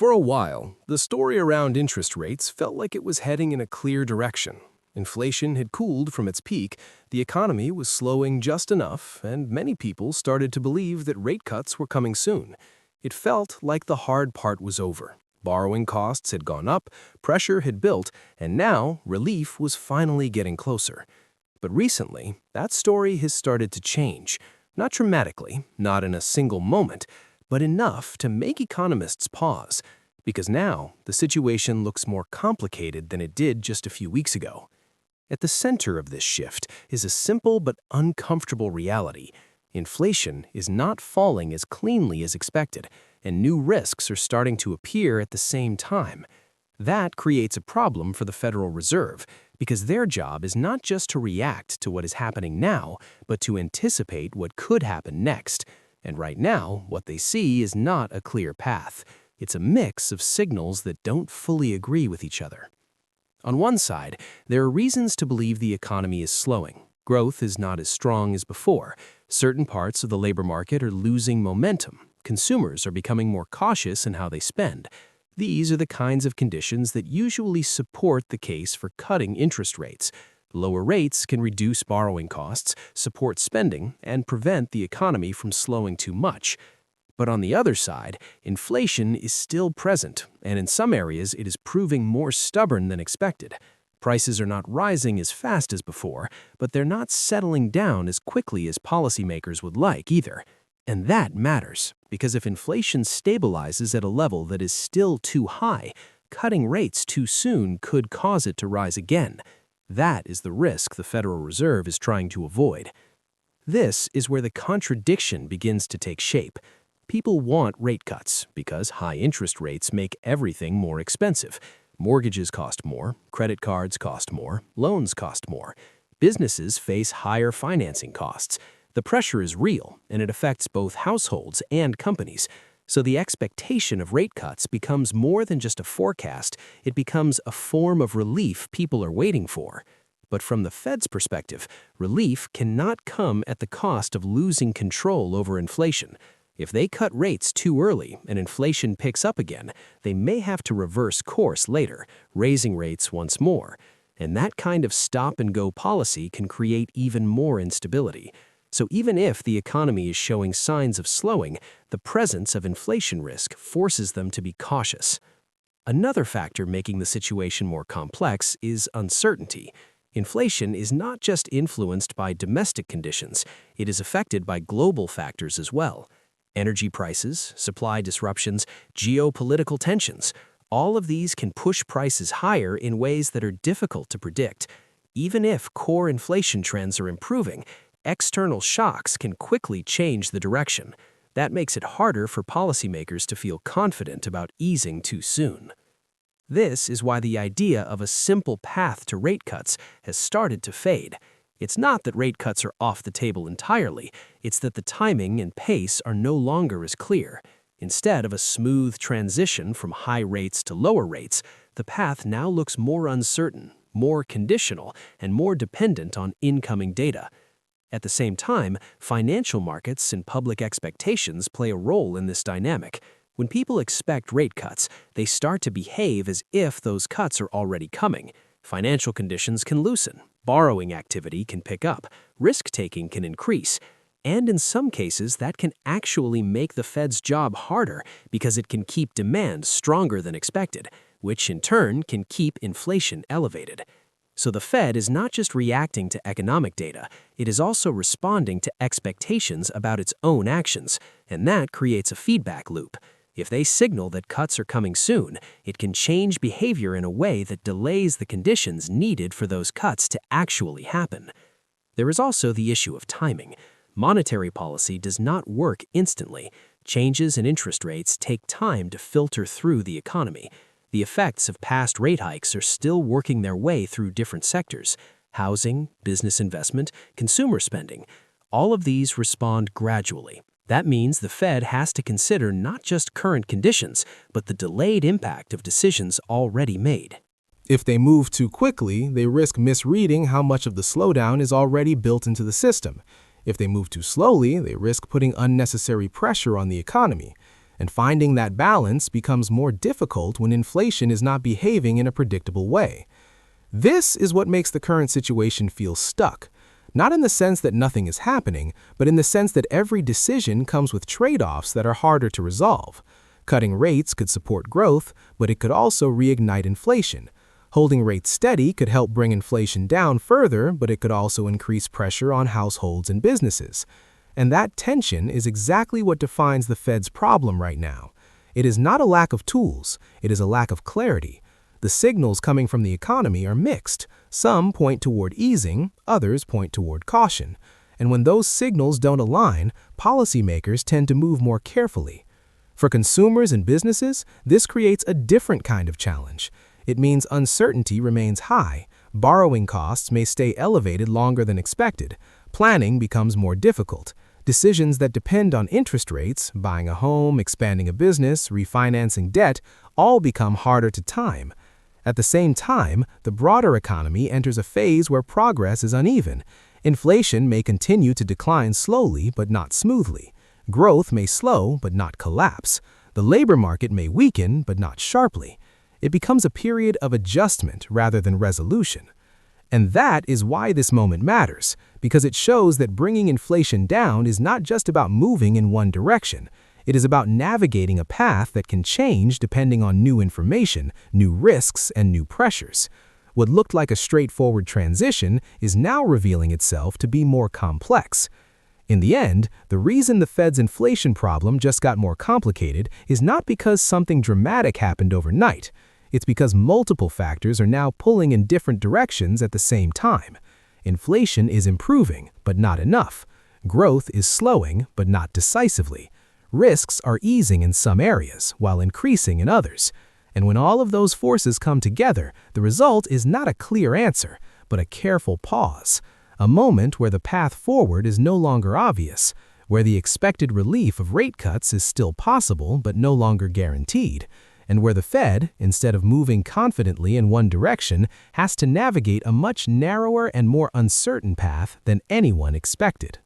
For a while, the story around interest rates felt like it was heading in a clear direction. Inflation had cooled from its peak, the economy was slowing just enough, and many people started to believe that rate cuts were coming soon. It felt like the hard part was over. Borrowing costs had gone up, pressure had built, and now relief was finally getting closer. But recently, that story has started to change. Not dramatically, not in a single moment, but enough to make economists pause, because now the situation looks more complicated than it did just a few weeks ago. At the center of this shift is a simple but uncomfortable reality. Inflation is not falling as cleanly as expected, and new risks are starting to appear at the same time. That creates a problem for the Federal Reserve, because their job is not just to react to what is happening now, but to anticipate what could happen next. And right now, what they see is not a clear path. It's a mix of signals that don't fully agree with each other. On one side, there are reasons to believe the economy is slowing. Growth is not as strong as before. Certain parts of the labor market are losing momentum. Consumers are becoming more cautious in how they spend. These are the kinds of conditions that usually support the case for cutting interest rates. Lower rates can reduce borrowing costs, support spending, and prevent the economy from slowing too much. But on the other side, inflation is still present, and in some areas it is proving more stubborn than expected. Prices are not rising as fast as before, but they're not settling down as quickly as policymakers would like either. And that matters, because if inflation stabilizes at a level that is still too high, cutting rates too soon could cause it to rise again. That is the risk the Federal Reserve is trying to avoid. This is where the contradiction begins to take shape. People want rate cuts because high interest rates make everything more expensive. Mortgages cost more, credit cards cost more, loans cost more. Businesses face higher financing costs. The pressure is real, and it affects both households and companies. So the expectation of rate cuts becomes more than just a forecast, it becomes a form of relief people are waiting for. But from the Fed's perspective, relief cannot come at the cost of losing control over inflation. If they cut rates too early and inflation picks up again, they may have to reverse course later, raising rates once more. And that kind of stop-and-go policy can create even more instability. So even if the economy is showing signs of slowing, the presence of inflation risk forces them to be cautious. Another factor making the situation more complex is uncertainty. Inflation is not just influenced by domestic conditions, it is affected by global factors as well. Energy prices, supply disruptions, geopolitical tensions, all of these can push prices higher in ways that are difficult to predict. Even if core inflation trends are improving, external shocks can quickly change the direction. That makes it harder for policymakers to feel confident about easing too soon. This is why the idea of a simple path to rate cuts has started to fade. It's not that rate cuts are off the table entirely, it's that the timing and pace are no longer as clear. Instead of a smooth transition from high rates to lower rates, the path now looks more uncertain, more conditional, and more dependent on incoming data. At the same time, financial markets and public expectations play a role in this dynamic. When people expect rate cuts, they start to behave as if those cuts are already coming. Financial conditions can loosen, borrowing activity can pick up, risk-taking can increase, and in some cases that can actually make the Fed's job harder because it can keep demand stronger than expected, which in turn can keep inflation elevated. So the Fed is not just reacting to economic data, it is also responding to expectations about its own actions, and that creates a feedback loop. If they signal that cuts are coming soon, it can change behavior in a way that delays the conditions needed for those cuts to actually happen. There is also the issue of timing. Monetary policy does not work instantly. Changes in interest rates take time to filter through the economy. The effects of past rate hikes are still working their way through different sectors. Housing, business investment, consumer spending. All of these respond gradually. That means the Fed has to consider not just current conditions, but the delayed impact of decisions already made. If they move too quickly, they risk misreading how much of the slowdown is already built into the system. If they move too slowly, they risk putting unnecessary pressure on the economy. and finding that balance becomes more difficult when inflation is not behaving in a predictable way. This is what makes the current situation feel stuck, not in the sense that nothing is happening, but in the sense that every decision comes with trade-offs that are harder to resolve. Cutting rates could support growth, but it could also reignite inflation. Holding rates steady could help bring inflation down further, but it could also increase pressure on households and businesses. And that tension is exactly what defines the Fed's problem right now. It is not a lack of tools, it is a lack of clarity. The signals coming from the economy are mixed. Some point toward easing, others point toward caution. And when those signals don't align, policymakers tend to move more carefully. For consumers and businesses, this creates a different kind of challenge. It means uncertainty remains high, borrowing costs may stay elevated longer than expected, planning becomes more difficult. Decisions that depend on interest rates, buying a home, expanding a business, refinancing debt, all become harder to time. At the same time, the broader economy enters a phase where progress is uneven. Inflation may continue to decline slowly but not smoothly. Growth may slow but not collapse. The labor market may weaken but not sharply. It becomes a period of adjustment rather than resolution. And that is why this moment matters, because it shows that bringing inflation down is not just about moving in one direction. It is about navigating a path that can change depending on new information, new risks, and new pressures. What looked like a straightforward transition is now revealing itself to be more complex. In the end, the reason the Fed's inflation problem just got more complicated is not because something dramatic happened overnight. It's because multiple factors are now pulling in different directions at the same time. Inflation is improving, but not enough. Growth is slowing, but not decisively. Risks are easing in some areas, while increasing in others. And when all of those forces come together, the result is not a clear answer, but a careful pause. A moment where the path forward is no longer obvious, where the expected relief of rate cuts is still possible but no longer guaranteed, and where the Fed, instead of moving confidently in one direction, has to navigate a much narrower and more uncertain path than anyone expected.